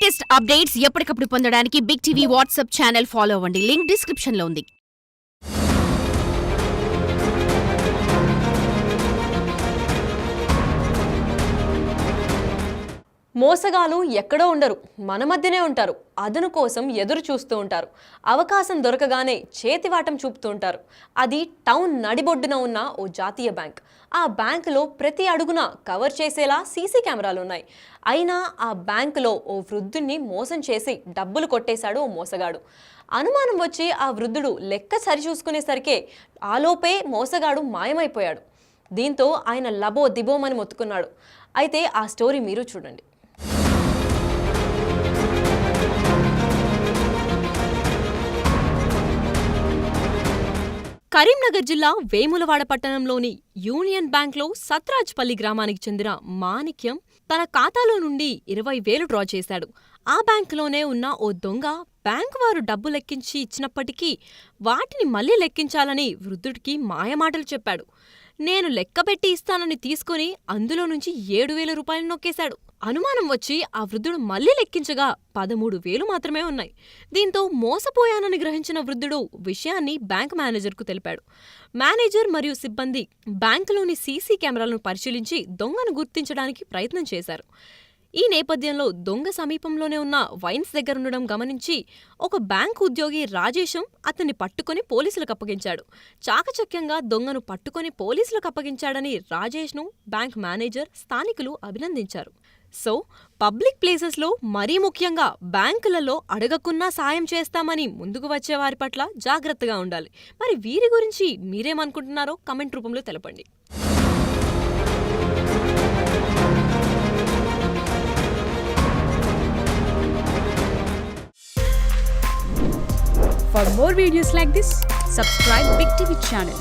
Latest updates ఎప్పటికప్పుడు పొందడానికి big TV WhatsApp channel follow అవ్వండి. లింక్ డిస్క్రిప్షన్ లో ఉంది. మోసగాలు ఎక్కడో ఉండరు, మన మధ్యనే ఉంటారు. అదను కోసం ఎదురు చూస్తూ ఉంటారు. అవకాశం దొరకగానే చేతివాటం చూపుతూ ఉంటారు. అది టౌన్ నడిబొడ్డున ఉన్న ఓ జాతీయ బ్యాంక్. ఆ బ్యాంకులో ప్రతి అడుగున కవర్ చేసేలా సీసీ కెమెరాలు ఉన్నాయి. అయినా ఆ బ్యాంకులో ఓ వృద్ధుణ్ణి మోసం చేసి డబ్బులు కొట్టేశాడు ఓ మోసగాడు. అనుమానం వచ్చి ఆ వృద్ధుడు లెక్క సరిచూసుకునేసరికే ఆలోపే మోసగాడు మాయమైపోయాడు. దీంతో ఆయన లబో దిబోమని మొత్తుకున్నాడు. అయితే ఆ స్టోరీ మీరు చూడండి. కరీంనగర్ జిల్లా వేములవాడ పట్టణంలోని యూనియన్ బ్యాంక్లో సత్రాజ్పల్లి గ్రామానికి చెందిన మాణిక్యం తన ఖాతాలో నుండి 20,000 డ్రా చేశాడు. ఆ బ్యాంకులోనే ఉన్న ఓ దొంగ బ్యాంకు వారు డబ్బు లెక్కించి ఇచ్చినప్పటికీ వాటిని మళ్లీ లెక్కించాలని వృద్ధుడికి మాయమాటలు చెప్పాడు. నేను లెక్కపెట్టి ఇస్తానని తీసుకుని అందులో నుంచి 7,000 రూపాయలు నొక్కేశాడు. అనుమానం వచ్చి ఆ వృద్ధుడు మళ్లీ లెక్కించగా 13,000 మాత్రమే ఉన్నాయి. దీంతో మోసపోయానని గ్రహించిన వృద్ధుడు విషయాన్ని బ్యాంక్ మేనేజర్కు తెలిపాడు. మేనేజర్ మరియు సిబ్బంది బ్యాంకులోని సీసీ కెమెరాలను పరిశీలించి దొంగను గుర్తించడానికి ప్రయత్నం చేశారు. ఈ నేపథ్యంలో దొంగ సమీపంలోనే ఉన్న వైన్స్ దగ్గరుండడం గమనించి ఒక బ్యాంకు ఉద్యోగి రాజేశం అతన్ని పట్టుకుని పోలీసులకు అప్పగించాడు. చాకచక్యంగా దొంగను పట్టుకుని పోలీసులకు అప్పగించాడని రాజేష్ను బ్యాంక్ మేనేజర్, స్థానికులు అభినందించారు. సో పబ్లిక్ ప్లేసెస్లో మరీ ముఖ్యంగా బ్యాంకులలో అడగకున్నా సాయం చేస్తామని ముందుకు వచ్చే వారి పట్ల జాగ్రత్తగా ఉండాలి. మరి వీరి గురించి మీరేమనుకుంటున్నారో కమెంట్ రూపంలో తెలపండి. For more videos like this, subscribe Big TV channel.